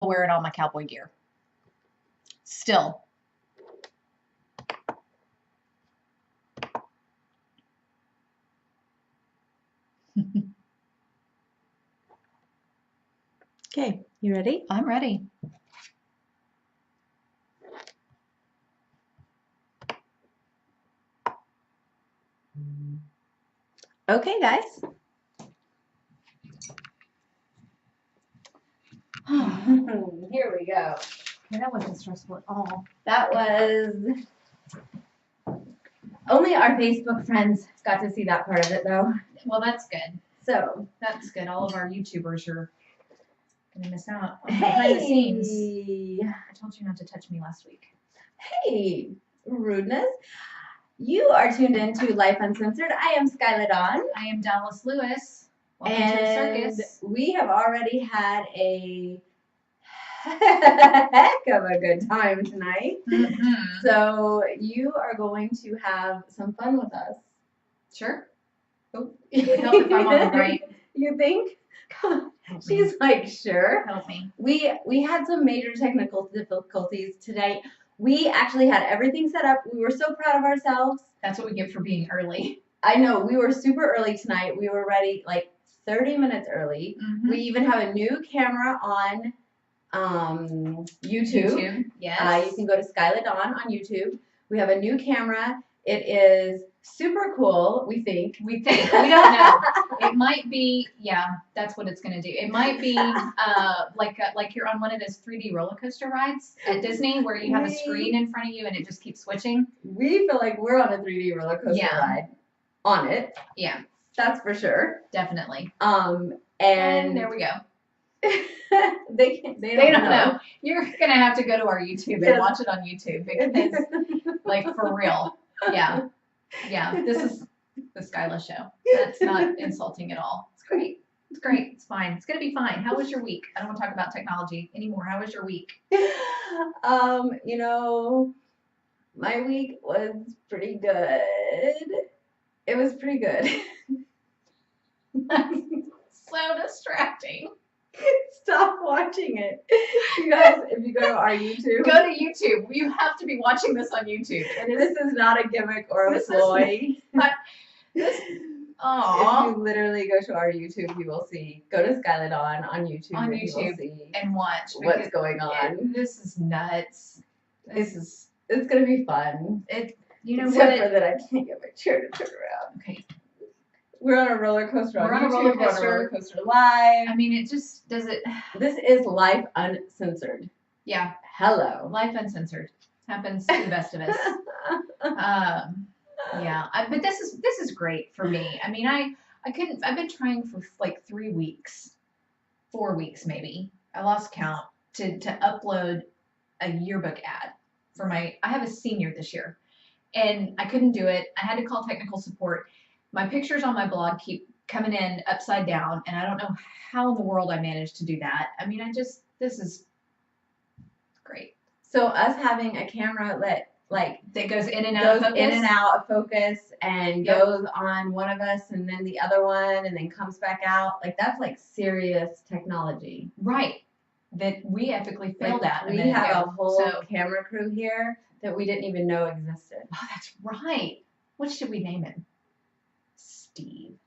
wearing all my cowboy gear. Still. Okay, you ready? I'm ready. Okay, guys. Here we go. Yeah, that wasn't stressful at all. That was only our Facebook friends got to see that part of it, though. Well, that's good. So That's good. All of our YouTubers are gonna miss out on behind the scenes. I told you not to touch me last week. Hey, rudeness. You are tuned into Lyfe Uncensored. I am Skylar Dawn. I am Dallas Lewis. Welcome to the circus. We have already had a heck of a good time tonight. Mm-hmm. So you are going to have some fun with us. Sure. Oh, it would help if I'm on the right. You think? Help me. She's like, sure. Help me. We had some major technical difficulties today. We actually had everything set up. We were so proud of ourselves. That's what we get for being early. I know. We were super early tonight. We were ready like 30 minutes early. Mm-hmm. We even have a new camera on YouTube. Yes. You can go to Skylar Dawn on YouTube. We have a new camera. It is super cool, we think. We think. We don't know. It might be, yeah, that's what it's going to do. It might be like you're on one of those 3D roller coaster rides at Disney where you have a screen in front of you and it just keeps switching. We feel like we're on a 3D roller coaster ride on it. Yeah. That's for sure. Definitely. And there we go. they don't know. You're going to have to go to our YouTube and watch it on YouTube because, like, for real. Yeah. Yeah. This is the Skyla show. That's not insulting at all. It's great. It's great. It's fine. It's going to be fine. How was your week? I don't want to talk about technology anymore. How was your week? You know, my week was pretty good. It was pretty good. So distracting. Stop watching it. You guys, if you go to our YouTube. Go to YouTube. You have to be watching this on YouTube. This is not a gimmick or a ploy. If you literally go to our YouTube, you will see. Go to Skylar Dawn on YouTube. On and YouTube you will see and watch what's going on. This is nuts. It's gonna be fun. You know Except what? for that I can't get my chair to turn around. Okay. We're on a roller coaster on We're on YouTube. a roller We're on a coaster. roller coaster live. I mean, it just does it. This is Lyfe Uncensored. Yeah. Hello. Lyfe Uncensored happens to the best of us. Yeah. But this is great for me. I mean, I couldn't. I've been trying for like 3 weeks, 4 weeks maybe. I lost count to upload a yearbook ad for I have a senior this year, and I couldn't do it. I had to call technical support. My pictures on my blog keep coming in upside down, and I don't know how in the world I managed to do that. I mean, this is great. So us having a camera that goes in and out of focus and goes on one of us and then the other one and then comes back out, like that's like serious technology. Right. That we epically failed at. We have a whole camera crew here that we didn't even know existed. Oh, that's right. What should we name him? Steve.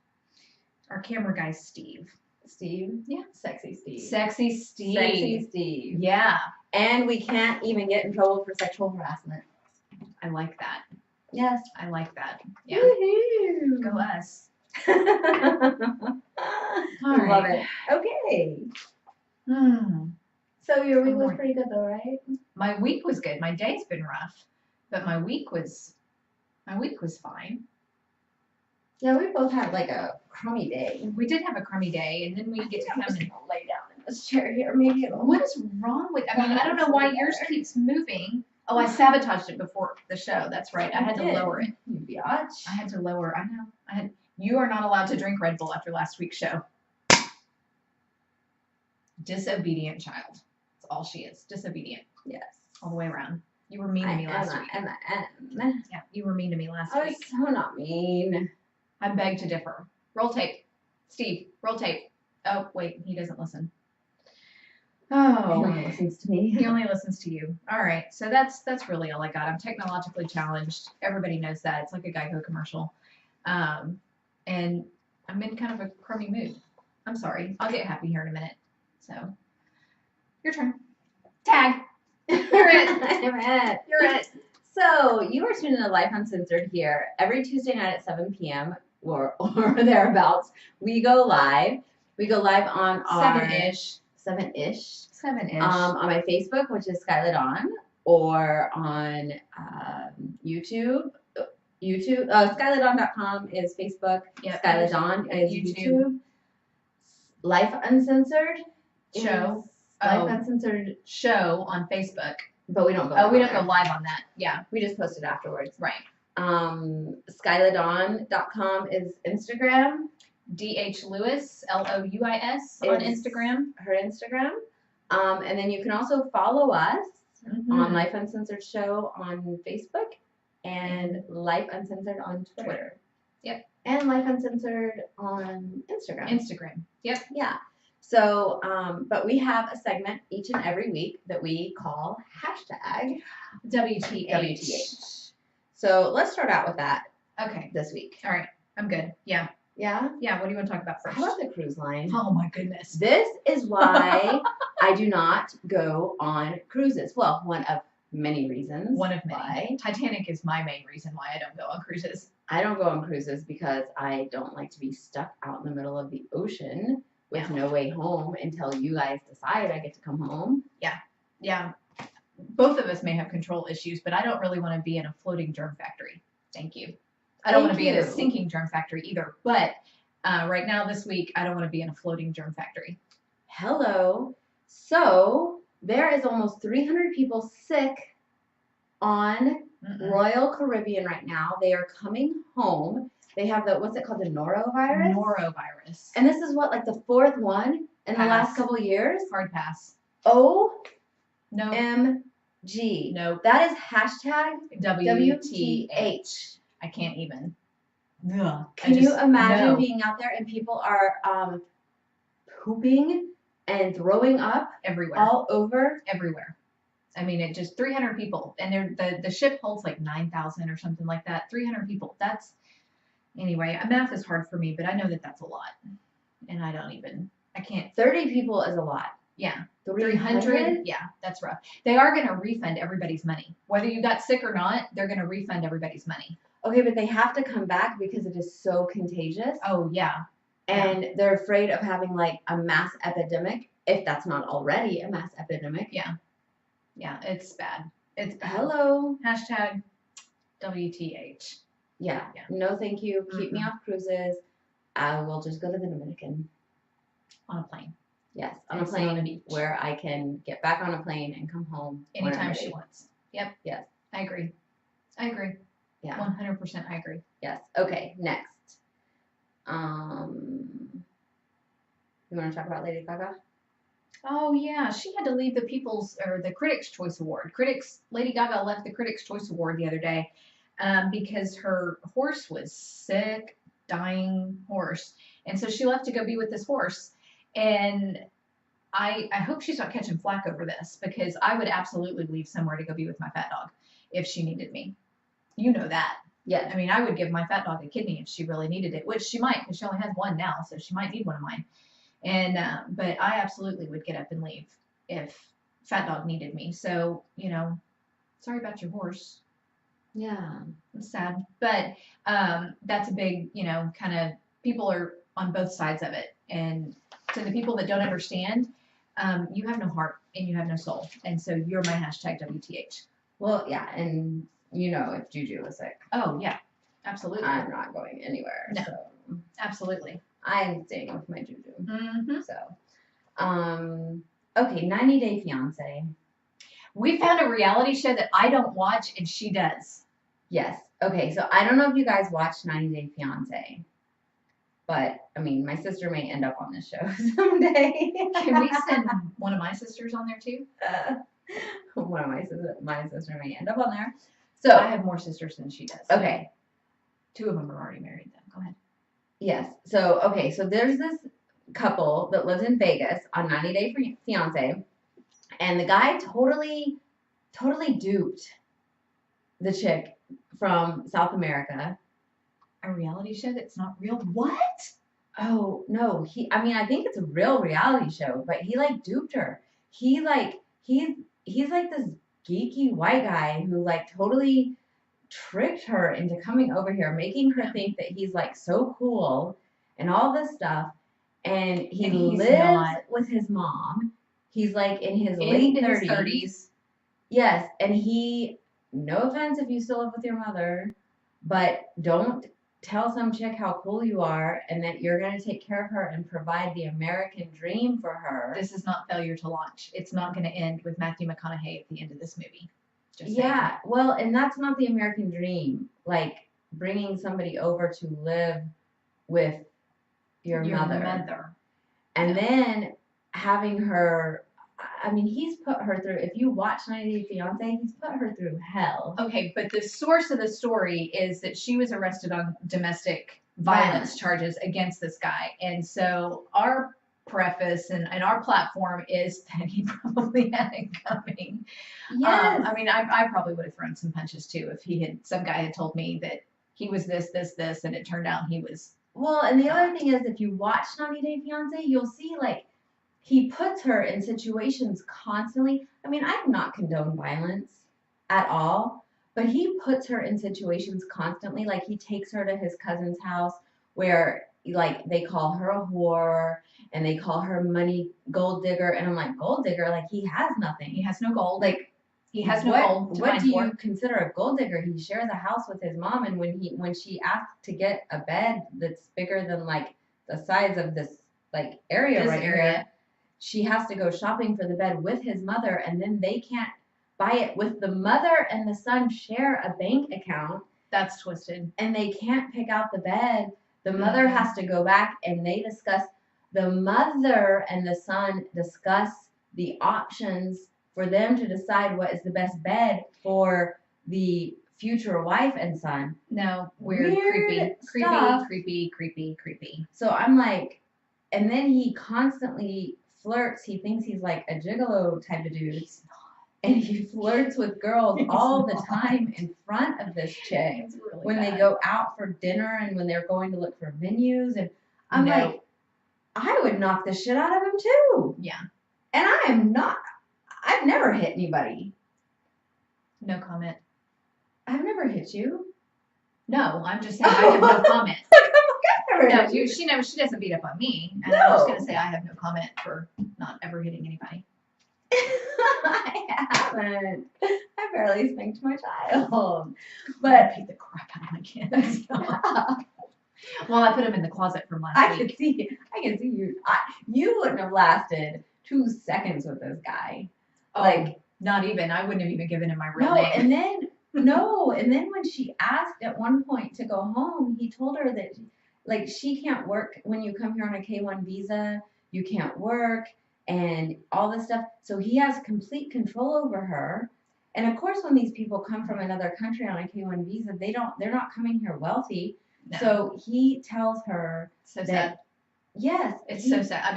Our camera guy, Steve. Steve? Yeah. Sexy Steve. Sexy Steve. Sexy Steve. Yeah. And we can't even get in trouble for sexual harassment. I like that. Yes. I like that. Yeah. Woohoo. Go us. Love it. Okay. So your week was pretty good though, right? My week was good. My day's been rough, but my week was fine. Yeah, we both had like a crummy day. We did have a crummy day, and then we get to come and lay down in this chair here. Maybe it'll. What is wrong with? I mean, I don't know why yours keeps moving. Oh, I sabotaged it before the show. That's right. I had to lower it. You biatch. I had to lower. I know. You are not allowed to drink Red Bull after last week's show. Disobedient child. That's all she is. Disobedient. Yes. All the way around. You were mean to me last week. Yeah, you were mean to me last week. I was so not mean. I beg to differ. Roll tape. Steve, roll tape. Oh, wait, he doesn't listen. He Oh, only listens to me. he only listens to you. All right. So that's really all I got. I'm technologically challenged. Everybody knows that. It's like a Geico commercial. And I'm in kind of a crummy mood. I'm sorry. I'll get happy here in a minute. So, your turn. Tag. You're it. I'm it. You're it. So you are tuning in to Lyfe Uncensored here every Tuesday night at 7 p.m. or thereabouts. We go live. We go live on our Seven-ish. on my Facebook, which is Skylar Dawn, or on YouTube. SkylarDawn.com is Facebook. Yep. Skylar Dawn is YouTube. Lyfe Uncensored Show. Lyfe Uncensored Show on Facebook. But we don't go. Oh, we don't go live on that. Yeah. We just post it afterwards. Right. SkylarDawn.com is Instagram. DH Lewis, Louis, on Instagram. Her Instagram. And then you can also follow us on Lyfe Uncensored Show on Facebook and Lyfe Uncensored on Twitter. Yep. And Lyfe Uncensored on Instagram. Yep. Yeah. So, but we have a segment each and every week that we call hashtag WTH. So let's start out with that Okay. this week. All right. I'm good. Yeah. Yeah? Yeah. What do you want to talk about first? How about the cruise line? Oh my goodness. This is why I do not go on cruises. Well, one of many reasons. One of many. Why. Titanic is my main reason why I don't go on cruises. I don't go on cruises because I don't like to be stuck out in the middle of the ocean with no way home until you guys decide I get to come home. Yeah. Both of us may have control issues, but I don't really want to be in a floating germ factory. Thank you. I don't want to be in a sinking germ factory either. But right now, this week, I don't want to be in a floating germ factory. Hello. So there is almost 300 people sick on Royal Caribbean right now. They are coming home. They have what's it called? The norovirus? Norovirus. And this is what, like the fourth one in the last couple of years? Hard pass. OMG. No. That is hashtag WTH. I can't even. Can you imagine being out there and people are pooping and throwing up everywhere, all over? Everywhere. I mean, it just 300 people, and the ship holds like 9,000 or something like that. 300 people. That's anyway. Math is hard for me, but I know that that's a lot, and I can't. 30 people is a lot. Yeah. 300? Yeah, that's rough. They are going to refund everybody's money. Whether you got sick or not, they're going to refund everybody's money. Okay, but they have to come back because it is so contagious. Oh, yeah. And they're afraid of having like a mass epidemic, if that's not already a mass epidemic. Yeah. Yeah, it's bad. It's bad. Hello. Hashtag WTH. Yeah. No, thank you. Keep me off cruises. I will just go to the Dominican. On a plane. Yes, on a plane where I can get back on a plane and come home anytime she wants. Yep. Yes. I agree. Yeah. 100% I agree. Yes. Okay, next. You want to talk about Lady Gaga? Oh yeah, she had to leave the Critics' Choice Award. Lady Gaga left the Critics' Choice Award the other day because her horse was sick, dying horse, and so she left to go be with this horse. And I hope she's not catching flack over this because I would absolutely leave somewhere to go be with my fat dog if she needed me. You know that. Yes. I mean, I would give my fat dog a kidney if she really needed it, which she might because she only has one now, so she might need one of mine. And but I absolutely would get up and leave if fat dog needed me. So, sorry about your horse. Yeah. It's sad. But that's a big, kind of people are on both sides of it. And to the people that don't understand, you have no heart and you have no soul. And so you're my hashtag WTH. Well, yeah. And if Juju was sick. Oh, yeah. Absolutely. I'm not going anywhere. No. So. Absolutely. I am staying with my Juju. Mm-hmm. So, okay, 90 Day Fiance. We found a reality show that I don't watch and she does. Yes. Okay, so I don't know if you guys watch 90 Day Fiance, but I mean, my sister may end up on this show someday. Can we send one of my sisters on there too? One of my sister may end up on there. So I have more sisters than she does. Okay. 2 of them are already married though. Go ahead. Yes. So, okay. So there's this couple that lives in Vegas on 90 Day Fiance. And the guy totally duped the chick from South America. A reality show that's not real. What? Oh no, I think it's a real reality show, but he like duped her. He's like this geeky white guy who like totally tricked her into coming over here, making her think that he's like so cool and all this stuff. And he lives with his mom. He's like in his late 30s. Yes, and no offense if you still live with your mother, but don't tell some chick how cool you are and that you're going to take care of her and provide the American dream for her. This is not failure to launch. It's not going to end with Matthew McConaughey at the end of this movie. Just saying. Well, and that's not the American dream. Like bringing somebody over to live with your mother. And then having her, he's put her through, if you watch 90 Day Fiancé, he's put her through hell. Okay, but the source of the story is that she was arrested on domestic violence charges against this guy. And so our preface and our platform is that he probably had it coming. Yes. I probably would have thrown some punches too if some guy had told me that he was this, and it turned out he was. Well, and the other thing is, if you watch 90 Day Fiancé, you'll see like he puts her in situations constantly. I do not condone violence at all, but he puts her in situations constantly. Like he takes her to his cousin's house where like they call her a whore and they call her gold digger. And I'm like, gold digger? Like he has nothing. He has no gold. Like he has no gold. What do you consider a gold digger? He shares a house with his mom, and when she asked to get a bed that's bigger than like the size of this like area here, she has to go shopping for the bed with his mother, and then they can't buy it with the mother and the son share a bank account. That's twisted. And they can't pick out the bed. The mother has to go back and the mother and the son discuss the options for them to decide what is the best bed for the future wife and son. No, weird creepy. So I'm like, and then he constantly flirts. He thinks he's like a gigolo type of dude. And he flirts with girls all the time in front of this chick when they go out for dinner and when they're going to look for venues. And I'm like, I would knock the shit out of him too. Yeah. And I've never hit anybody. No comment. I've never hit you. No, I'm just saying I have no comment. No, she doesn't beat up on me. And I'm just gonna say I have no comment for not ever hitting anybody. I haven't. I barely spanked my child. But I beat the crap out of my kids. Well, I put him in the closet from last week. I can see you. You wouldn't have lasted 2 seconds with this guy. Oh, like not even. I wouldn't have even given him my real name. And then when she asked at one point to go home, he told her that like she can't work when you come here on a K-1 visa. You can't work and all this stuff. So he has complete control over her. And of course, when these people come from another country on a K-1 visa, they're not coming here wealthy. No. So he tells her sad. Yes, it's so sad.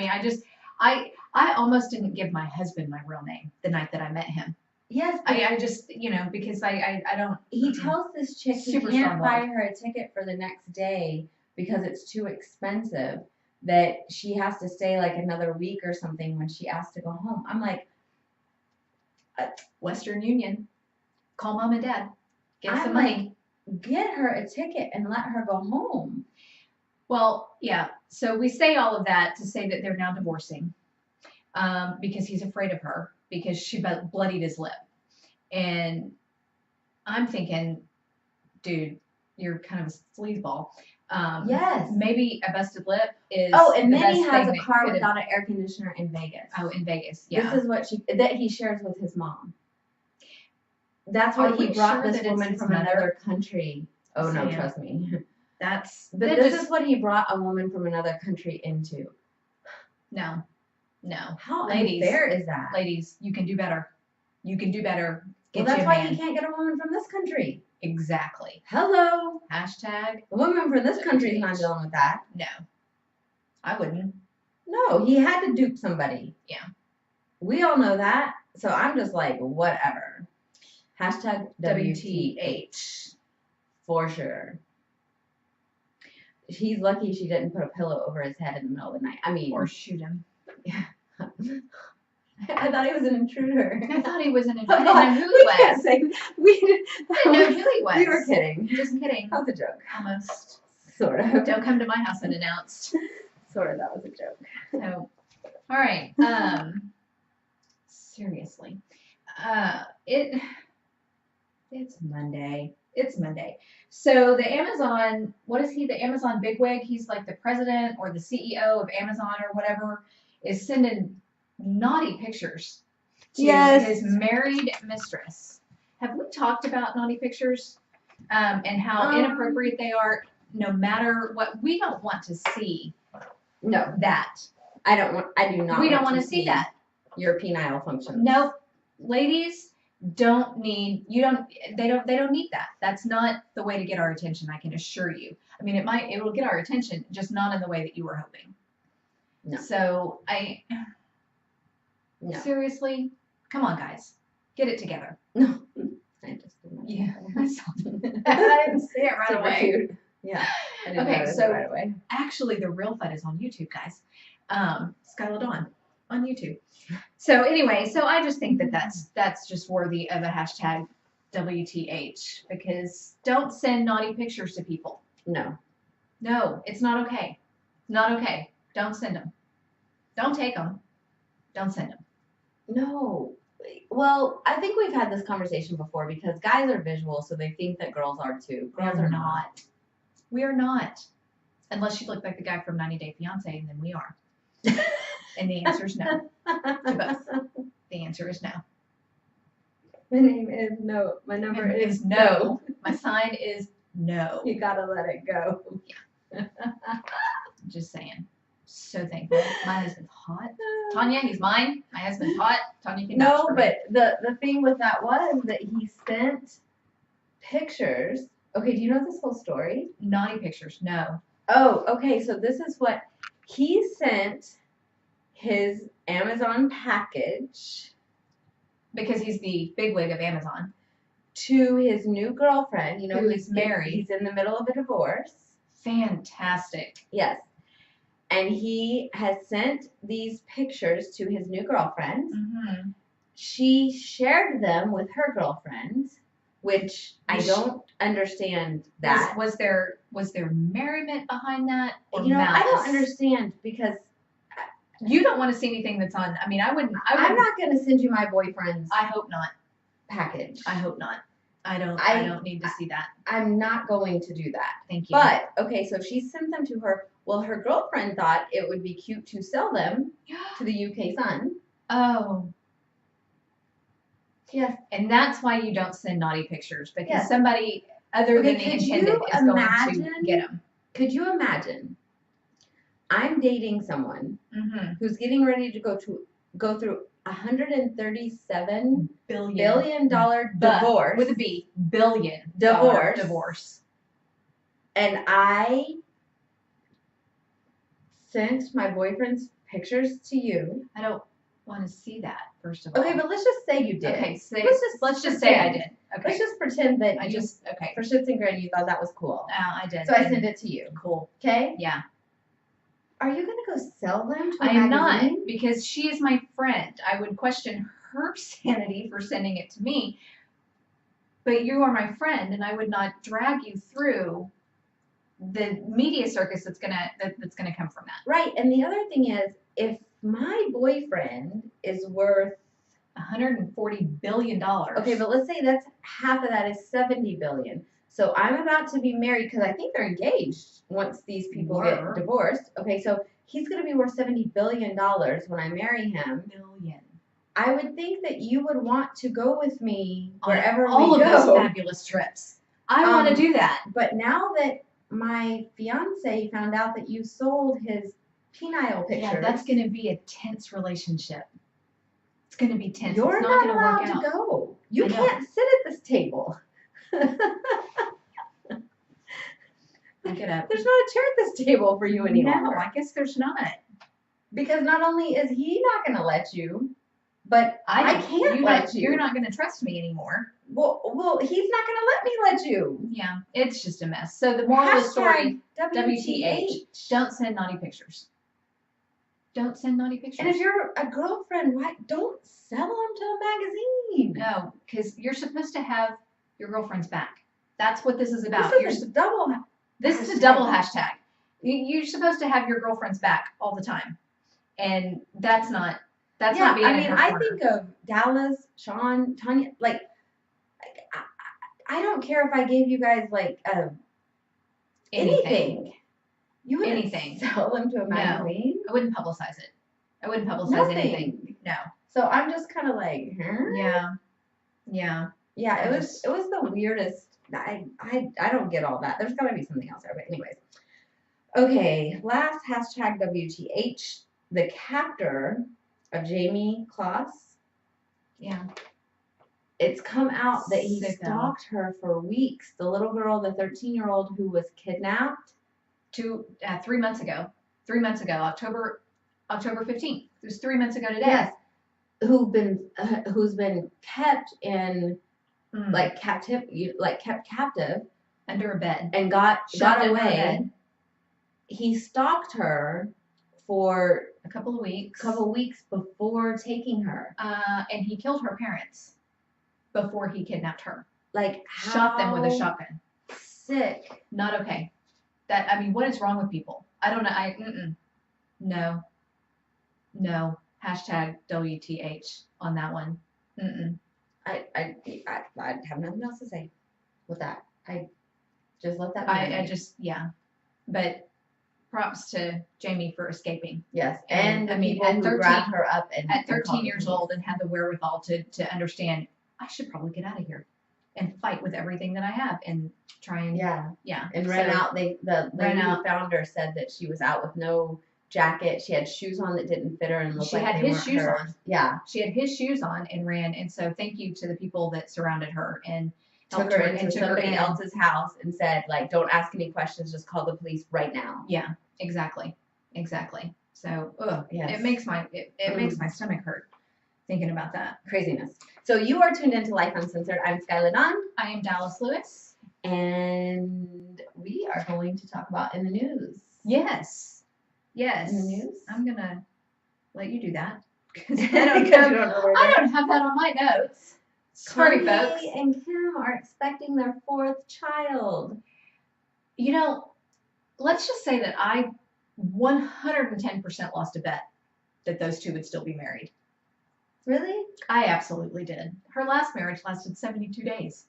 I almost didn't give my husband my real name the night that I met him. Yes, I just because I don't. He tells this chick he can't buy her a ticket for the next day because it's too expensive. That she has to stay like another week or something when she asks to go home. I'm like, Western Union, call mom and dad, get some money. Get her a ticket and let her go home. Well, yeah. So we say all of that to say that they're now divorcing because he's afraid of her because she bloodied his lip. And I'm thinking, dude, you're kind of a sleazeball. Yes. Maybe a busted lip is. Oh, and then he has a car without an air conditioner in Vegas. Oh, in Vegas. Yeah. This is what he shares with his mom. That's why he brought this woman from another country. Oh no, trust me. This is what he brought a woman from another country into. No. How unfair is that? Ladies, you can do better. You can do better. Well, that's why he can't get a woman from this country. Exactly. Hello. Hashtag. A woman from this country is not dealing with that. No. I wouldn't. No, he had to dupe somebody. Yeah. We all know that. So I'm just like, whatever. Hashtag WTH. For sure. He's lucky she didn't put a pillow over his head in the middle of the night. I mean, Or shoot him. I thought he was an intruder. I thought he was an Oh, intruder. I didn't know who we he can't was. say I didn't know who he was. We were kidding. Just kidding. That was a joke. Almost. Sort of. Don't come to my house unannounced. Sort of. That was a joke. So, all right. Seriously, it's Monday. It's Monday. So the Amazon, what is he? The Amazon bigwig? He's like the president or the CEO of Amazon or whatever, is sending naughty pictures to his married mistress. Have we talked about naughty pictures and how inappropriate they are? No matter what, we don't want to see that. I do not. We don't want to see that. Your penile function. Nope. Ladies don't need they don't need that. That's not the way to get our attention, I can assure you. I mean, it will get our attention, just not in the way that you were hoping. No. So No. Seriously, come on, guys, get it together. No. I just didn't. Yeah, I saw that. I didn't see it right Super away. cute. Yeah. I didn't Okay, notice so it right away. actually, the real fight is on YouTube, guys. Skylar Dawn on YouTube. So anyway, so I just think that that's just worthy of a hashtag WTH, because don't send naughty pictures to people. No. No, it's not okay. Not okay. Don't send them. Don't take them. Don't send them. No. Well, I think we've had this conversation before because guys are visual, so they think that girls are too. Girls are not. We are not. Unless you look like the guy from 90 Day Fiance, and then we are. And the answer is no to both. The answer is no. My name is no. My number is no. My sign is no. You gotta let it go. Just saying. So thankful. My husband's hot. Tanya, he's mine. My husband's hot. Tanya can vouch No, for me. but the thing with that was that he sent pictures. Okay, do you know this whole story? Naughty pictures. No. Oh, okay. So this is what he sent his Amazon package Because he's the bigwig of Amazon. to his new girlfriend. You know, Who he's is married. He's in the middle of a divorce. Fantastic. Yes. And he has sent these pictures to his new girlfriend. Mm-hmm. She shared them with her girlfriend, which I don't understand that. Was there merriment behind that? Or You know, I don't malice? understand because You don't want to see anything that's on. I mean, I wouldn't. I'm not going to send you my boyfriend's I hope not. package. I hope not. I don't need to see that. I'm not going to do that. Thank you. But, okay, so she sent them to her. Well, her girlfriend thought it would be cute to sell them to the UK Sun. Oh. Yes. And that's why you don't send naughty pictures, because Yes. somebody other Okay, than the could intended you is going to imagine- get them. Could you imagine? I'm dating someone Mm-hmm. who's getting ready to go through $137 Billion. billion divorce. With a B. Billion. Divorce. And I sent my boyfriend's pictures to you. I don't want to see that, first of all. Okay, but let's just say you did. Okay, let's just say I pretend. did. Okay. Let's just pretend that Okay. for shits and grins, you thought that was cool. I did. So I sent it to you. Cool. Okay? Yeah. Are you going to go sell them to a I am not, magazine? because she is my friend. I would question her sanity for sending it to me. But you are my friend, and I would not drag you through the media circus that's gonna come from that. Right. And the other thing is, if my boyfriend is worth $140 billion. okay, but let's say that's half of that is $70 billion. So I'm about to be married because I think they're engaged once these people get divorced. Okay, so he's going to be worth $70 billion when I marry him. Billion. I would think that you would want to go with me On wherever all we of go. those fabulous trips. I want to do that. But now that my fiance found out that you sold his penile pictures, Yeah, that's going to be a tense relationship. It's going to be tense. you're it's not going to allowed work to out. go. You I know. can't sit at this table. Look it up. There's not a chair at this table for you any No, longer. I guess there's not. Because not only is he not going to let you, But I can't let you. You're not going to trust me anymore. Well, he's not going to let me let you. Yeah, it's just a mess. So the moral of the story, WTH, don't send naughty pictures. Don't send naughty pictures. And if you're a girlfriend, why don't sell them to a magazine? No, because you're supposed to have your girlfriend's back. That's what this is about. This is a double hashtag. You're supposed to have your girlfriend's back all the time, and that's not being. I mean, I think of Dallas, Sean, Tanya. Like, I don't care if I gave you guys like anything. You wouldn't sell them to a magazine. No, I wouldn't publicize it. I wouldn't publicize anything. No. So I'm just kind of like, huh? Yeah. It was the weirdest. I don't get all that. There's got to be something else there. But anyways, okay. Last hashtag WTH. The captor of Jamie Kloss. Yeah. It's come out that he stalked her for weeks. The little girl, the 13-year-old who was kidnapped. 3 months ago. 3 months ago, October 15th. It was 3 months ago today. Yes. Who's been kept in kept captive under a bed and got away. He stalked her for a couple of weeks before taking her. And he killed her parents before he kidnapped her. Shot them with a shotgun. Sick. Not okay. What is wrong with people? I don't know. No. Hashtag WTH on that one. I have nothing else to say with that. I just let that be. But props to Jamie for escaping. Yes. And the people who grabbed her up at 13 years old and had the wherewithal to understand, I should probably get out of here and fight with everything that I have and try and and ran out. The lady who found her said that she was out with no jacket. She had shoes on that didn't fit her and looked like they weren't hers. She had his shoes on. Yeah, she had his shoes on and ran. And so thank you to the people that surrounded her and took her into somebody else's house and said, don't ask any questions, just call the police right now. Yeah, exactly. So it makes my stomach hurt thinking about that. Craziness. So you are tuned into Lyfe Uncensored. I'm Skylar Dunn. I am Dallas Lewis. And we are going to talk about in the news. Yes. In the news? I'm going to let you do that. Because I don't have that on my notes. Sorry, folks. Kanye and Kim are expecting their 4th child. Let's just say that I 110% lost a bet that those two would still be married. Really? I absolutely did. Her last marriage lasted 72 days.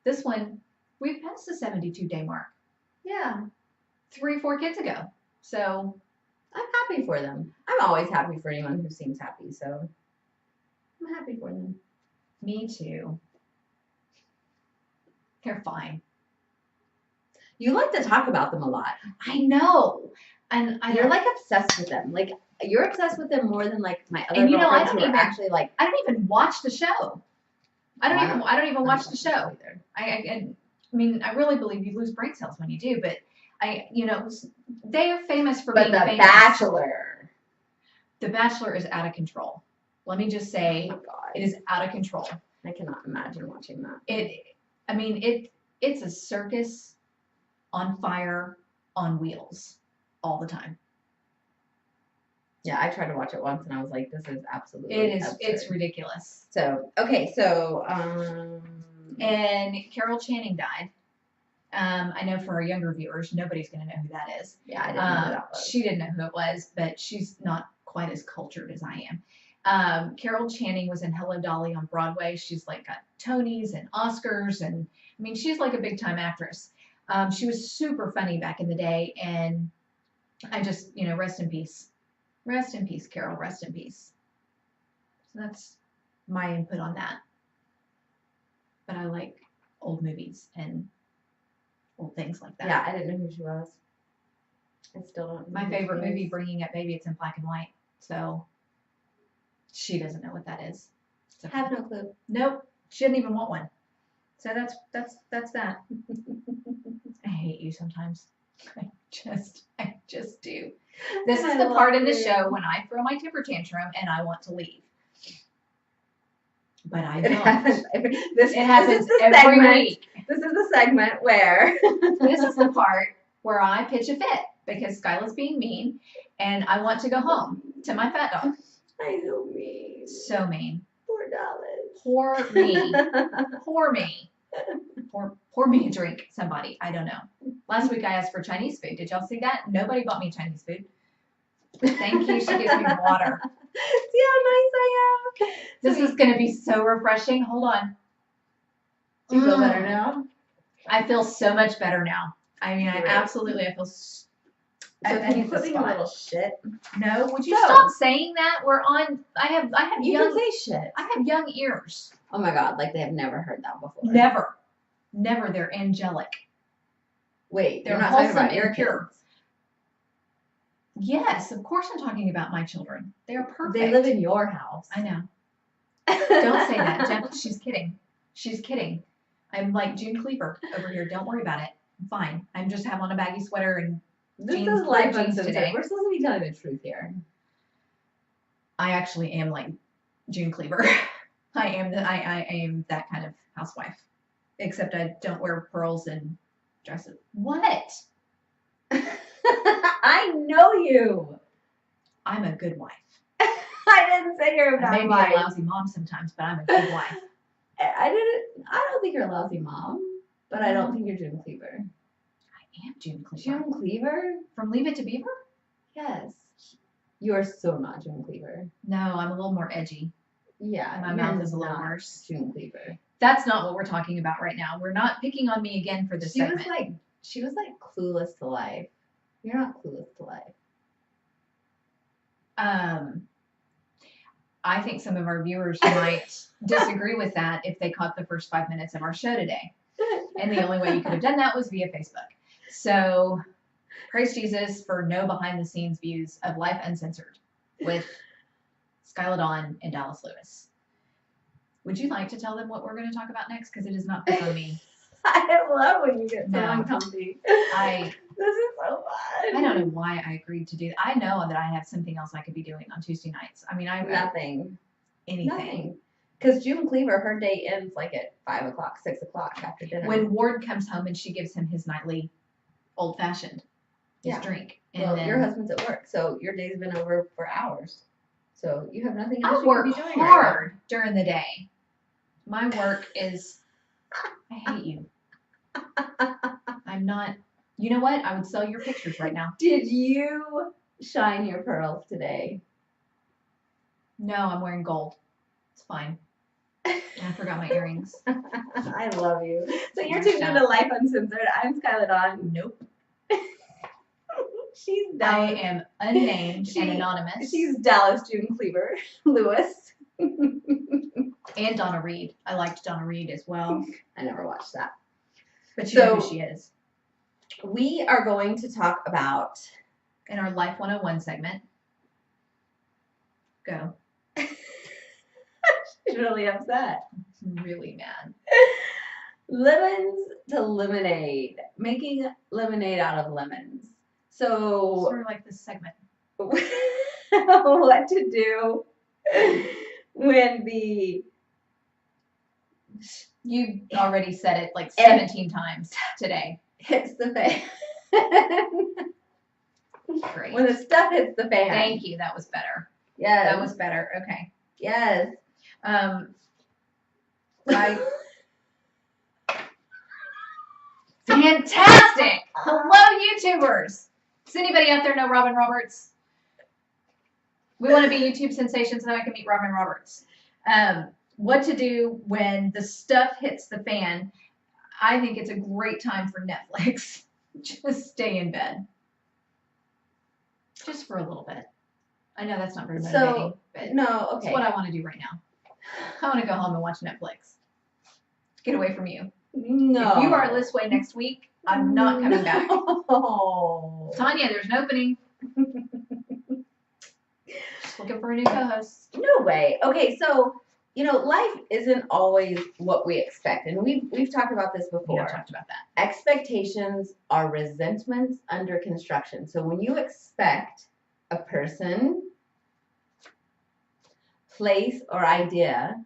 This one, we've passed the 72-day mark. Yeah. 3 or 4 kids ago. So I'm happy for them. I'm always happy for anyone who seems happy. So I'm happy for them. Me too. They're fine. You like to talk about them a lot. I know. And you're obsessed with them. You're obsessed with them more than my other girlfriends who are actually I don't even watch the show. I don't even watch the show either. I really believe you lose brain cells when you do, but they are famous for being famous. Bachelor. The Bachelor is out of control. Let me just say, it is out of control. I cannot imagine watching that. It's a circus on fire on wheels all the time. Yeah, I tried to watch it once and I was like, this is absolutely absurd. It's ridiculous. So, okay, and Carol Channing died. I know for our younger viewers, nobody's going to know who that is. Yeah, I didn't know who that was. She didn't know who it was, but she's not quite as cultured as I am. Carol Channing was in Hello, Dolly on Broadway. She's got Tonys and Oscars, and she's a big time actress. She was super funny back in the day, and I just, rest in peace. Rest in peace, Carol. Rest in peace. So that's my input on that. But I like old movies and old things like that. Yeah, I didn't know who she was. I still don't know. My favorite movie, Bringing Up Baby, it's in black and white. So she doesn't know what that is. So, have no clue. Nope. She didn't even want one. So that's that. I hate you sometimes. I just do. This is the part in the show when I throw my temper tantrum and I want to leave. But I It don't. happens. This happens is the every segment. week. This is the segment where This is the part where I pitch a fit because Skyla's being mean and I want to go home to my fat dog. I know me. So mean. Poor Dallas. Poor me. Poor me. Pour me a drink, somebody. I don't know. Last week I asked for Chinese food. Did y'all see that? Nobody bought me Chinese food. Thank you. She gives me water. See how nice I am? This is going to be so refreshing. Hold on. Do you feel better now? I feel so much better now. I mean, Great. I feel So can you put me in a little shit? No, would you So- stop saying that? We're on. I have You young. can say shit. I have young ears. Oh my god, like they have never heard that before. Never. They're angelic. Wait, They're you're not talking wholesome about your and pure. kids. Yes, of course I'm talking about my children. They are perfect. They live in your house. I know. Don't say that, Jen. She's kidding. She's kidding. I'm like June Cleaver over here. Don't worry about it. I'm fine. I'm just have on a baggy sweater and This jeans, is Life jeans Uncensored. today. We're supposed to be telling the truth here. I actually am like June Cleaver. I am that kind of housewife. Except I don't wear pearls and dresses. What? I know you. I'm a good wife. I didn't say you're a I bad may be wife. a lousy mom sometimes, but I'm a good wife. I don't think you're a lousy mom, but I don't think you're June Cleaver. I am June Cleaver. June Cleaver? From Leave It to Beaver? Yes. You are so not June Cleaver. No, I'm a little more edgy. Yeah. And my you're mouth is a little not worse. June Cleaver. That's not what we're talking about right now. We're not picking on me again for this segment. She was like clueless to life. You're not clueless to life. I think some of our viewers might disagree with that if they caught the first 5 minutes of our show today. And the only way you could have done that was via Facebook. So praise Jesus for no behind the scenes views of Life Uncensored with Skyla Dawn and Dallas Lewis. Would you like to tell them what we're going to talk about next? Because it is not pick on me. I love when you get so No. uncomfy. This is so fun. I don't know why I agreed to do that. I know that I have something else I could be doing on Tuesday nights. I mean, Nothing. anything. Nothing. Because June Cleaver, her day ends like at 5 o'clock, 6 o'clock after dinner. When Ward comes home and she gives him his nightly old fashioned, his Yeah. drink. And well, then your husband's at work, so your day's been over for hours. So you have nothing else I you work could be doing hard during the day. My work is, I hate you. I'm not, you know what? I would sell your pictures right now. Did you shine your pearls today? No, I'm wearing gold. It's fine. And I forgot my earrings. I love you. So you're Shut tuned into Life Uncensored. I'm Skyla Dawn. Nope. She's I Dallas. am unnamed and anonymous. She's Dallas June Cleaver Lewis. And Donna Reed. I liked Donna Reed as well. I never watched that. But you know So- who she is. We are going to talk about In our Life 101 segment. Go. she's really upset. I'm really mad. Lemons to lemonade. Making lemonade out of lemons. So Sort of like this segment. what to do when the You already said it like 17 times today. hits the fan. Great. When the stuff hits the fan. Thank you. That was better. Yes. That was better. Okay. Yes. I Fantastic. Hello, YouTubers. Does anybody out there know Robin Roberts? We want to be YouTube sensations, and I can meet Robin Roberts. What to do when the stuff hits the fan? I think it's a great time for Netflix. Just stay in bed. Just for a little bit. I know that's not very motivating, but No, it's okay. what I want to do right now. I want to go home and watch Netflix. Get away from you. No. If you are this way next week, I'm not coming back. No. Tanya, there's an opening. Just looking for a new co-host. No way. Okay, so life isn't always what we expect, and we've talked about this We before. have talked about that. Expectations are resentments under construction. So when you expect a person, place, or idea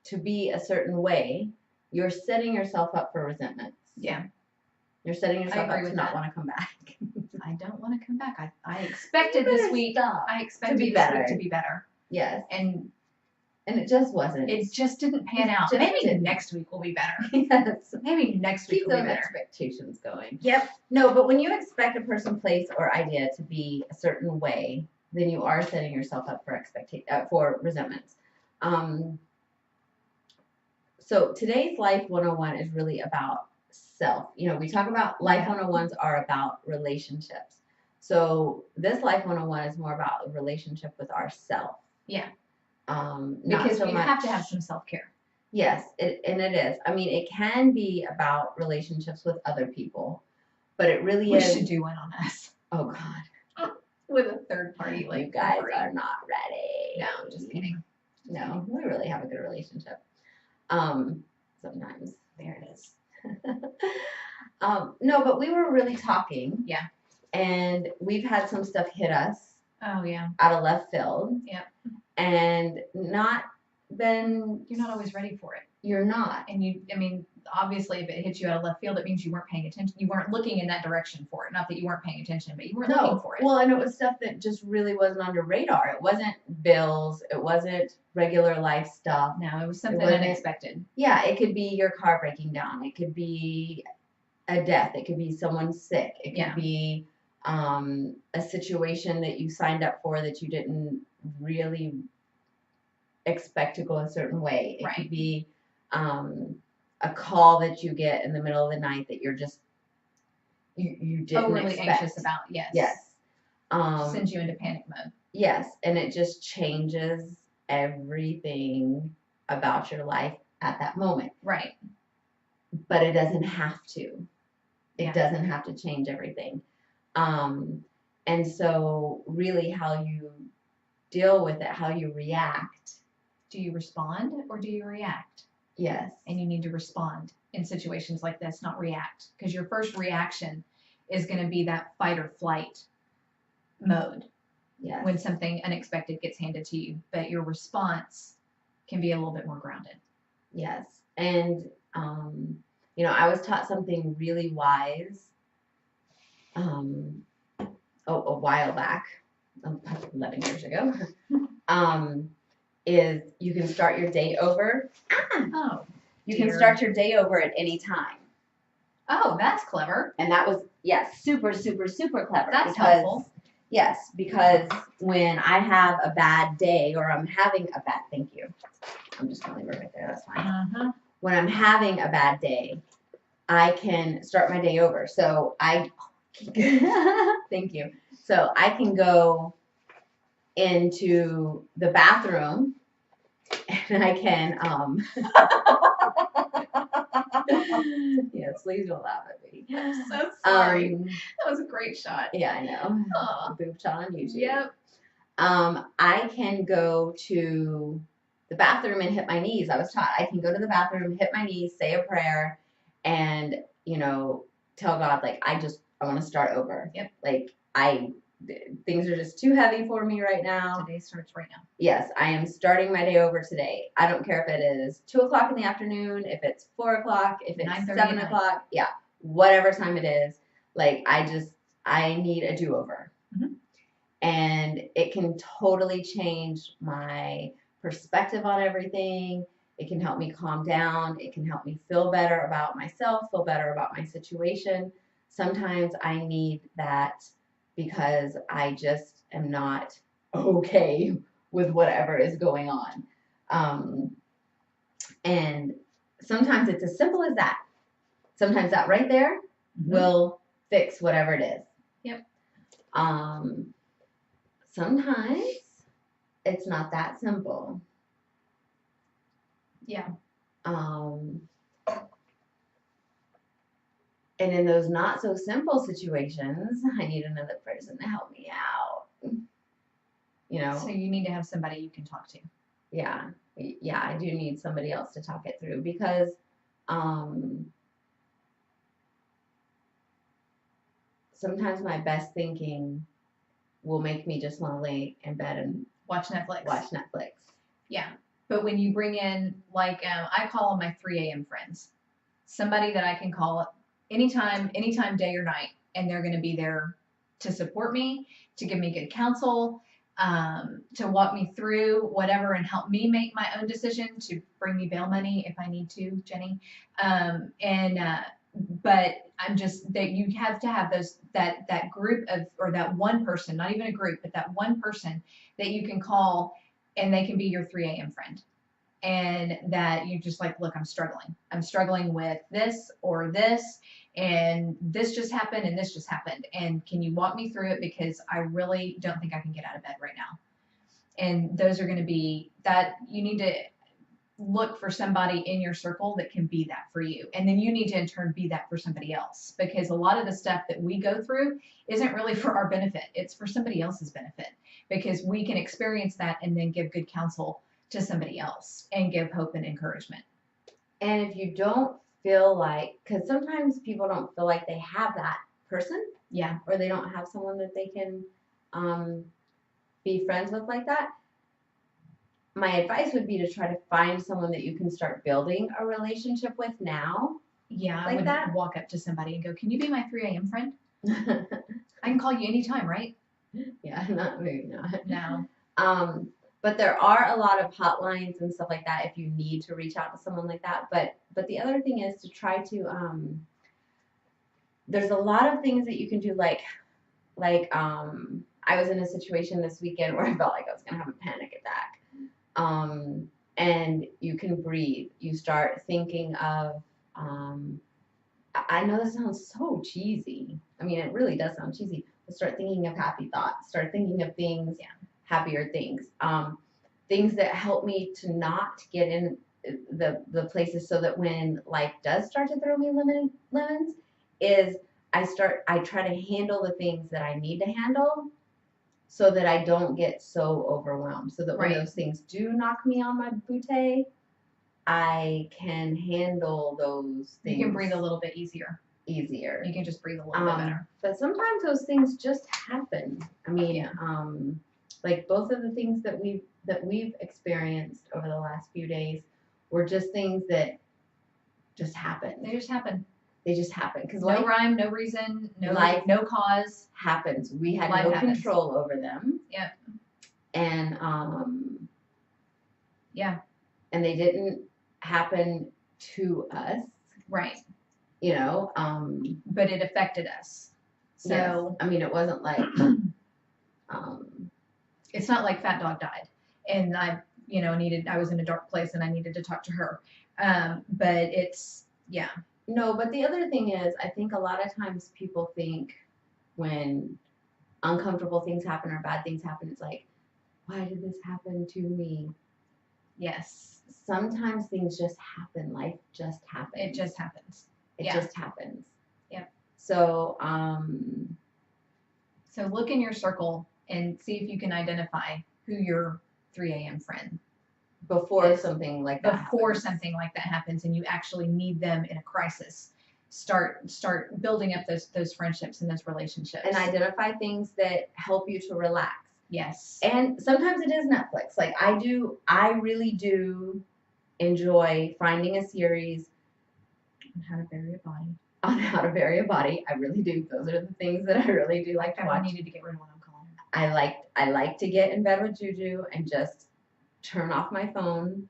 to be a certain way, you're setting yourself up for resentments. Yeah. You're setting yourself up agree to with not that. want to come back. I don't want to come back. I expected You this better week. stop I expected be this week better. to be better. Yes. And it just wasn't. it just didn't pan It out. just Maybe didn't. next week will be better. Yes. Maybe next week Keep will be those better. expectations going. Yep. No, but when you expect a person, place, or idea to be a certain way, then you are setting yourself up for resentments. So today's Lyfe 101 is really about self. You know, we talk about Lyfe 101s are about relationships. So this Lyfe 101 is more about a relationship with ourself. Yeah. Not because so we much, have to have some self-care. Yes, it is. I mean, it can be about relationships with other people, but it really is. We should do one on us. Oh God. With a third party, like you guys are not ready. No, I'm just kidding. No, we really have a good relationship. Sometimes. There it is. No, but we were really talking. Yeah. And we've had some stuff hit us. Oh yeah. Out of left field. Yep. And not been. You're not always ready for it. You're not. And obviously, if it hits you out of left field, it means you weren't paying attention. You weren't looking in that direction for it. Not that you weren't paying attention, but you weren't looking for it. Well, and it was stuff that just really wasn't on your radar. It wasn't bills. It wasn't regular life stuff. No, it was something unexpected. Yeah, it could be your car breaking down. It could be a death. It could be someone sick. It could be a situation that you signed up for that you didn't really expect to go a certain way. It could be a call that you get in the middle of the night that you're just you didn't overly expect. Anxious about. Yes. Sends you into panic mode. Yes, and it just changes everything about your life at that moment. Right. But it doesn't have to. It doesn't have to change everything. And so really how you deal with it, how you react. Do you respond or do you react? Yes. And you need to respond in situations like this, not react. Because your first reaction is going to be that fight or flight mode. Yes. When something unexpected gets handed to you. But your response can be a little bit more grounded. Yes. And, I was taught something really wise a while back, 11 years ago, is you can start your day over. You can start your day over at any time. Oh, that's clever. And that was, super, super, super clever. That's helpful. Yes, because when I have a bad day or I'm having a bad, thank you. I'm just going to leave it right there. That's fine. When I'm having a bad day, I can start my day over. So thank you. So I can go into the bathroom and I can, yes, please don't laugh at me. I'm so sorry. That was a great shot. Yeah, I know. Boob shot on YouTube. Yep. I can go to the bathroom and hit my knees. I was taught I can go to the bathroom, hit my knees, say a prayer, and, tell God, like, I want to start over. Yep. Like, things are just too heavy for me right now. Today starts right now. Yes, I am starting my day over today. I don't care if it is 2 o'clock in the afternoon, if it's 4 o'clock, if it's 7 o'clock. Yeah, whatever time it is. Like, I need a do-over. Mm-hmm. And it can totally change my perspective on everything. It can help me calm down. It can help me feel better about myself, feel better about my situation. Sometimes I need that because I just am not okay with whatever is going on. And sometimes it's as simple as that. Sometimes that right there will fix whatever it is. Yep. Sometimes it's not that simple. Yeah. And in those not so simple situations, I need another person to help me out. So you need to have somebody you can talk to. Yeah, I do need somebody else to talk it through because sometimes my best thinking will make me just want to lay in bed and watch Netflix. Watch Netflix. Yeah. But when you bring in, like, I call them my 3 a.m. friends, somebody that I can call anytime, day or night, and they're going to be there to support me, to give me good counsel, to walk me through whatever and help me make my own decision, to bring me bail money if I need to, Jenny. But I'm just that you have to have that group of, or that one person, not even a group, but that one person that you can call, and they can be your 3 a.m. friend. And that you just like, look, I'm struggling with this or this, and this just happened and this just happened, and can you walk me through it, because I really don't think I can get out of bed right now. And those are going to be that you need to look for somebody in your circle that can be that for you, and then you need to in turn be that for somebody else, because a lot of the stuff that we go through isn't really for our benefit, it's for somebody else's benefit, because we can experience that and then give good counsel to somebody else and give hope and encouragement. And if you don't feel like, because sometimes people don't feel like they have that person, Yeah, or they don't have someone that they can be friends with like that, my advice would be to try to find someone that you can start building a relationship with now. yeah, I Like wouldn't that? walk up to somebody and go, can you be my 3 a.m. friend? I can call you anytime, right? Yeah, maybe not. No. But there are a lot of hotlines and stuff like that if you need to reach out to someone like that. But the other thing is to try to there's a lot of things that you can do, like I was in a situation this weekend where I felt like I was gonna have a panic attack. And you can breathe. You start thinking of I know this sounds so cheesy. I mean, it really does sound cheesy. But start thinking of happy thoughts. Start thinking of things, happier things. Things that help me to not get in the places, so that when life does start to throw me lemons, is I try to handle the things that I need to handle, so that I don't get so overwhelmed. So that when those things do knock me on my bootay, I can handle those things. You can breathe a little bit easier. You can just breathe a little bit better. But sometimes those things just happen. I mean, like both of the things that we've experienced over the last few days were just things that just happened. They just happen. They just happen, because no rhyme, no reason, life no cause happens. We had life no happens. control over them. Yep. And yeah. And they didn't happen to us. Right. You know. But it affected us. So yes. I mean, it wasn't like it's not like Fat Dog died and I was in a dark place and I needed to talk to her. But it's No, but the other thing is, I think a lot of times people think when uncomfortable things happen or bad things happen, it's like, why did this happen to me? Yes. Sometimes things just happen. Life just happens. It just happens. It just happens. Yeah. So, so look in your circle and see if you can identify who your 3 a.m. friend before something like that happens and you actually need them in a crisis. Start building up those friendships and those relationships. And identify things that help you to relax. Yes. And sometimes it is Netflix. Like I really do enjoy finding a series on how to bury a body. On how to bury a body. I really do. Those are the things that I really do like to watch. I needed to get rid of what I'm calling it. I like to get in bed with Juju and just turn off my phone,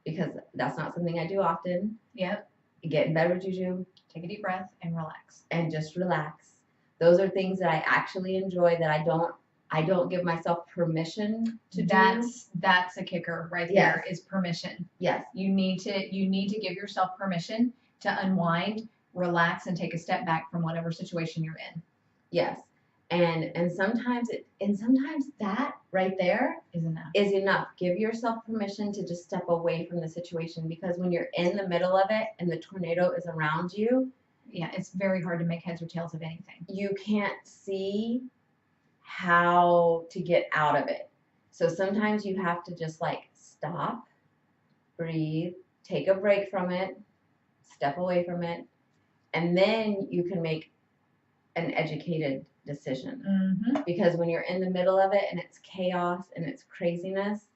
because that's not something I do often. Yep. Get in bed with Juju. Take a deep breath and relax. And just relax. Those are things that I actually enjoy, that I don't give myself permission to do. That's a kicker right there, is permission. Yes. You need to give yourself permission to unwind, relax, and take a step back from whatever situation you're in. Yes. And sometimes that right there is enough. Give yourself permission to just step away from the situation, because when you're in the middle of it and the tornado is around you, it's very hard to make heads or tails of anything. You can't see how to get out of it. So sometimes you have to just like stop, breathe, take a break from it, step away from it, and then you can make an educated decision. Mm-hmm. Because when you're in the middle of it and it's chaos and it's craziness,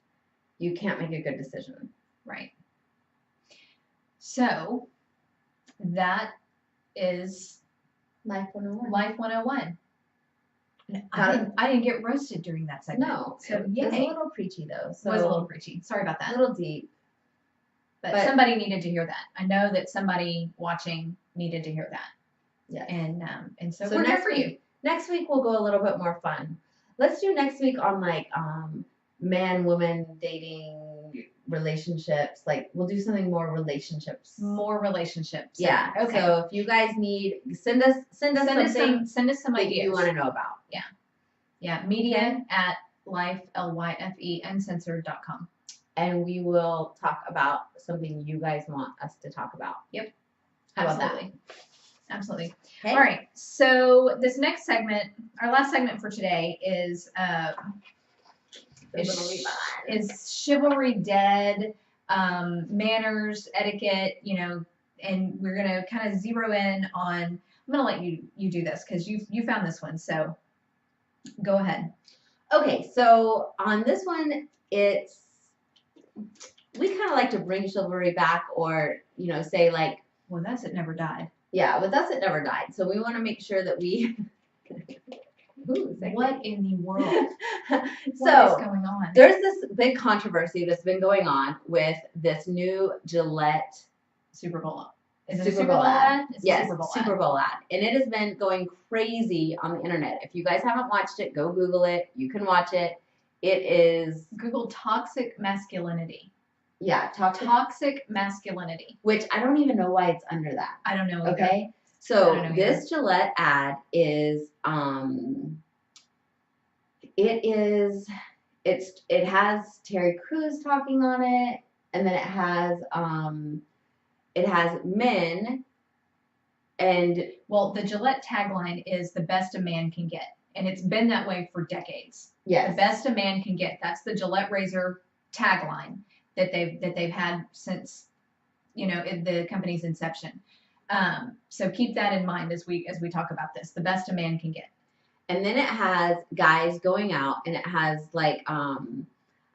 you can't make a good decision. Right. So that is Lyfe 101. Lyfe 101. Got it. I didn't get roasted during that segment. No. So It yay. was a little preachy though. So It was a little preachy. Sorry about a that. little deep. But somebody needed to hear that. I know that somebody watching needed to hear that. Yes. And so we're here for you. Next week we'll go a little bit more fun. Let's do next week on like man woman dating relationships. Like we'll do something more relationships. More relationships. Yeah. Okay. So if you guys need, send us something send us some that ideas you want to know about. Yeah. Media at Lyfe, Lyfe, Uncensored.com. And we will talk about something you guys want us to talk about. Yep. How about Absolutely. Absolutely. Okay. All right. So this next segment, our last segment for today is chivalry dead, manners, etiquette, and we're gonna kind of zero in on. I'm gonna let you do this because you found this one, so go ahead. Okay, so on this one, we kind of like to bring chivalry back, or say like, well, that's it never died. Yeah, with us it never died. So we want to make sure that we. What in the world? What is going on? There's this big controversy that's been going on with this new Gillette Super Bowl. Is it a Super Bowl ad? Yes, Super Bowl ad. And it has been going crazy on the internet. If you guys haven't watched it, go Google it. You can watch it. It is... Google toxic masculinity. Yeah, toxic masculinity. Which I don't even know why it's under that. I don't know either. Okay? So this Gillette ad is... It has Terry Crews talking on it, and then it has men, and the Gillette tagline is the best a man can get, and it's been that way for decades. Yes. The best a man can get. That's the Gillette razor tagline that they've had since the company's inception. So keep that in mind as we talk about this. The best a man can get. And then it has guys going out, and it has like a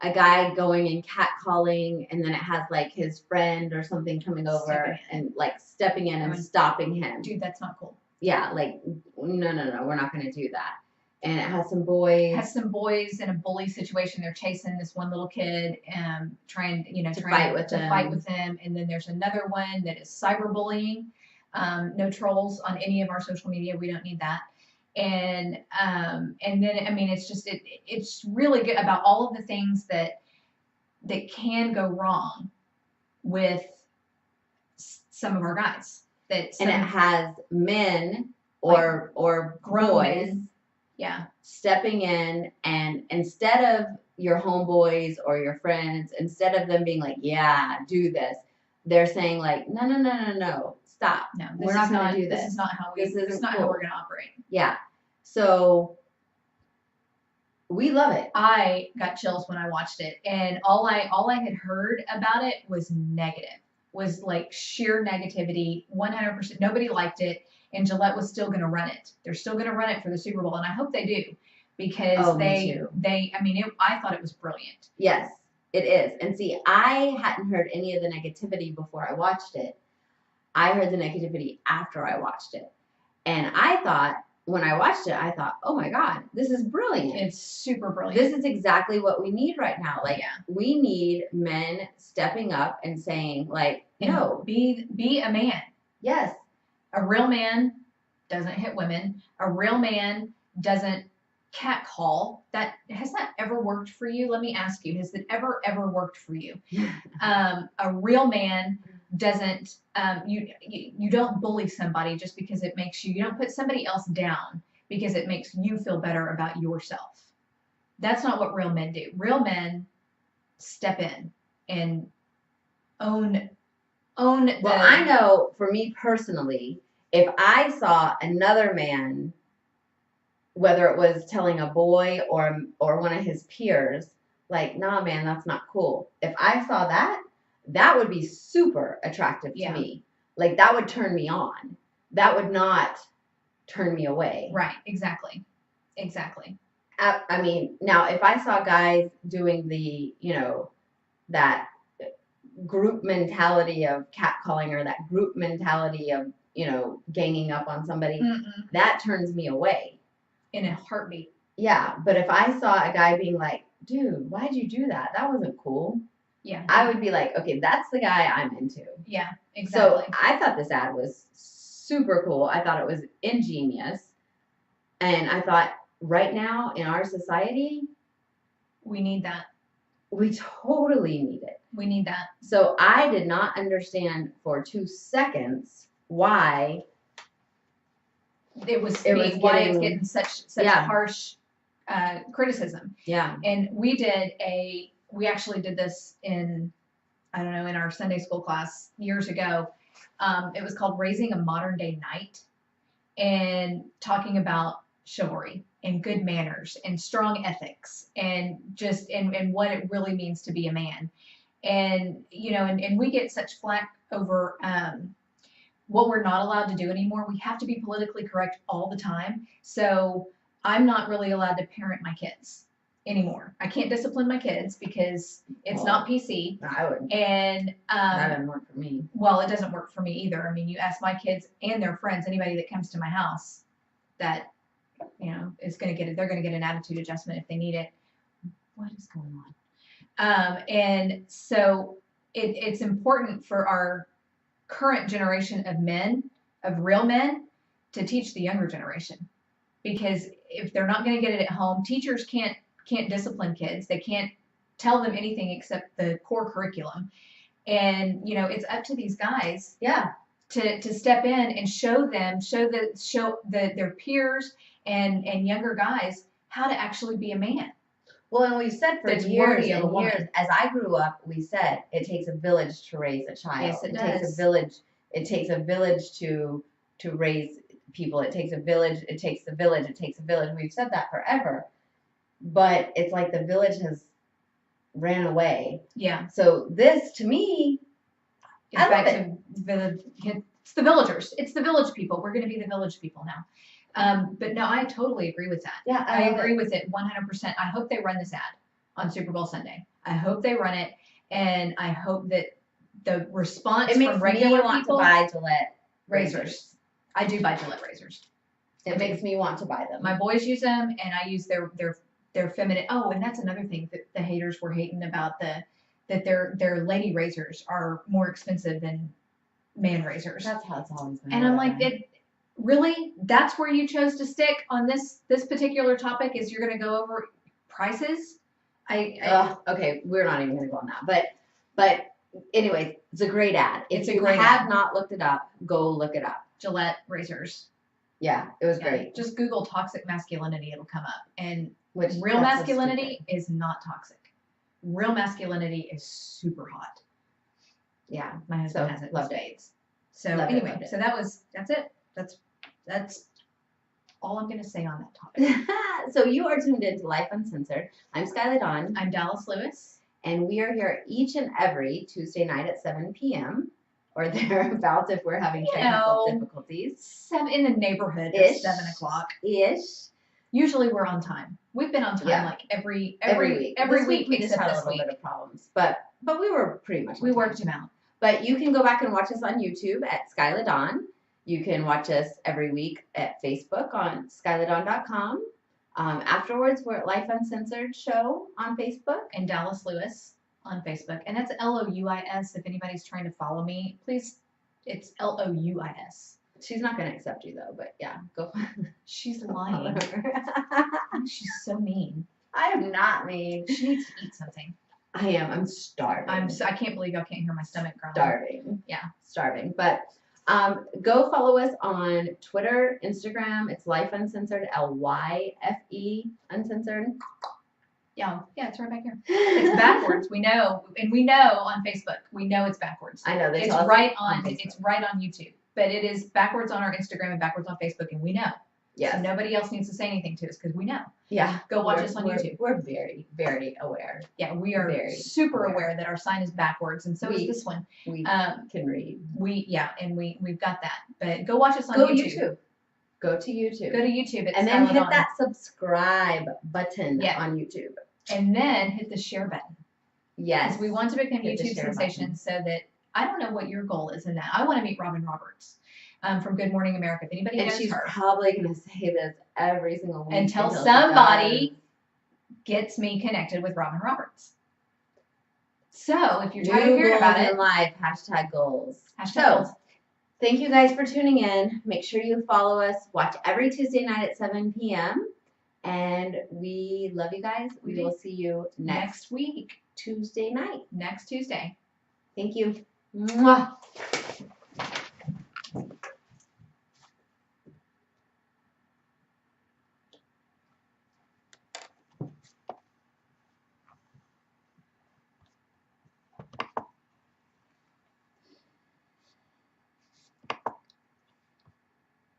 guy going and catcalling, and then it has like his friend or something coming over and like stepping in and stopping him. Dude, that's not cool. Yeah, like no, we're not going to do that. And it has some boys. It has some boys in a bully situation. They're chasing this one little kid, trying to fight with him. And then there's another one that is cyberbullying. No trolls on any of our social media. We don't need that. And then it's really good about all of the things that can go wrong with some of our guys. And it has men or grown boys, men. Yeah, stepping in, and instead of your homeboys or your friends, instead of them being like, yeah, do this, they're saying like, no, stop. No, we're not going to do this. This is not how this is not how we're going to operate. Yeah. So we love it. I got chills when I watched it, and all I had heard about it was negative. Was like sheer negativity, 100%. Nobody liked it, and Gillette was still going to run it. They're still going to run it for the Super Bowl, and I hope they do, because I thought it was brilliant. Yes, it is. And see, I hadn't heard any of the negativity before I watched it. I heard the negativity after I watched it, and I thought, when I watched it, I thought, oh my God, this is brilliant. It's super brilliant. This is exactly what we need right now. Like, we need men stepping up and saying, like, no. Be a man. Yes. A real man doesn't hit women. A real man doesn't catcall. Has that ever worked for you? Let me ask you, has that ever worked for you? A real man doesn't you don't bully somebody just because it makes you don't put somebody else down because it makes you feel better about yourself. That's not what real men do. Real men step in and own the... Well, I know for me personally, if I saw another man, whether it was telling a boy or one of his peers, like, nah man, that's not cool. If I saw that would be super attractive to me. Like, that would turn me on. That would not turn me away. Right, exactly. I mean, now, if I saw guys doing the, that group mentality of catcalling or that group mentality of, ganging up on somebody, that turns me away. In a heartbeat. Yeah, but if I saw a guy being like, dude, why'd you do that? That wasn't cool. Yeah. I would be like, okay, that's the guy I'm into. Yeah, exactly. So I thought this ad was super cool. I thought it was ingenious. And I thought right now in our society, we need that. We totally need it. We need that. So I did not understand for 2 seconds why it's getting such harsh criticism. Yeah. And we actually did this in our Sunday school class years ago. It was called Raising a Modern Day Knight, and talking about chivalry and good manners and strong ethics and just and what it really means to be a man. And and we get such flack over what we're not allowed to do anymore. We have to be politically correct all the time. So I'm not really allowed to parent my kids anymore. I can't discipline my kids because it's not PC. I would. And that doesn't work for me. Well, it doesn't work for me either. I mean, you ask my kids and their friends, anybody that comes to my house, that is going to get it. They're going to get an attitude adjustment if they need it. What is going on? And so it's important for our current generation of men, of real men, to teach the younger generation, because if they're not going to get it at home, teachers can't discipline kids. They can't tell them anything except the core curriculum. And it's up to these guys, to step in and show their peers and younger guys how to actually be a man. Well, and we've said for years and years, as I grew up, we said it takes a village to raise a child. Yes, it does. Takes a village. It takes a village to raise people. It takes a village. It takes a village. It takes a village. We've said that forever, but it's like the village has ran away. Yeah. So this, to me, it's the villagers. It's the village people. We're going to be the village people now. But no, I totally agree with that. Yeah, I agree with it 100%. I hope they run this ad on Super Bowl Sunday. I hope they run it, and I hope that the response from regular people to buy Gillette razors. I do buy Gillette razors. It makes me want to buy them. My boys use them, and I use their feminine. Oh, and that's another thing that the haters were hating about, that their lady razors are more expensive than man razors. That's how it's always been. And I'm like, really? That's where you chose to stick on this particular topic? Is you're going to go over prices? Okay, we're not even going to go on that. But anyway, it's a great ad. If you have not looked it up, go look it up. Gillette razors. Yeah, it was great. Just Google toxic masculinity. It'll come up. And real masculinity is not toxic. Real masculinity is super hot. Yeah. My husband has it. Loved it. So anyway, so that's it. That's all I'm going to say on that topic. So you are tuned into Lyfe Uncensored. I'm Skylar Dawn. I'm Dallas Lewis. And we are here each and every Tuesday night at 7 p.m. or thereabouts if we're having technical difficulties. In the neighborhood of 7 o'clock. Ish. Usually we're on time. We've been on time like every week. Every week we just had a little bit of problems. But we were pretty much we worked them out. But you can go back and watch us on YouTube at Skylar Dawn. You can watch us every week at Facebook on skyladon.com. Afterwards, we're at Lyfe Uncensored Show on Facebook. And Dallas Lewis on Facebook. And that's Louis. If anybody's trying to follow me, please, it's Louis. She's not going to accept you, though, but yeah, go. She's lying. She's so mean. I am not mean. She needs to eat something. I am. I'm starving. I can't believe y'all can't hear my stomach growling. Starving. Yeah. Starving. But go follow us on Twitter, Instagram. It's Lyfe Uncensored, Lyfe Uncensored. Yeah, it's right back here. It's backwards. We know, and we know on Facebook. We know it's backwards. I know. It's right on. It's right on YouTube, but it is backwards on our Instagram and backwards on Facebook, and we know. Yeah. So nobody else needs to say anything to us because we know. Yeah. Go watch us on YouTube. We're very, very aware. Yeah, we are super aware that our sign is backwards, and so is this one. We can read. And we've got that. But go watch us on YouTube. Go to YouTube. Go to YouTube. And then hit that subscribe button on YouTube. And then hit the share button. Yes. We want to become Hit the YouTube share sensations so that I don't know what your goal is in that. I want to meet Robin Roberts from Good Morning America. If anybody And knows she's her, probably going to say this every single week until she somebody does. gets me connected with Robin Roberts. So if you're tired New of hearing goals about in it, life, hashtag goals. hashtag goals. Thank you guys for tuning in. Make sure you follow us. Watch every Tuesday night at 7 p.m. And we love you guys. We will see you next week, Tuesday night. next Tuesday. Thank you. Mwah.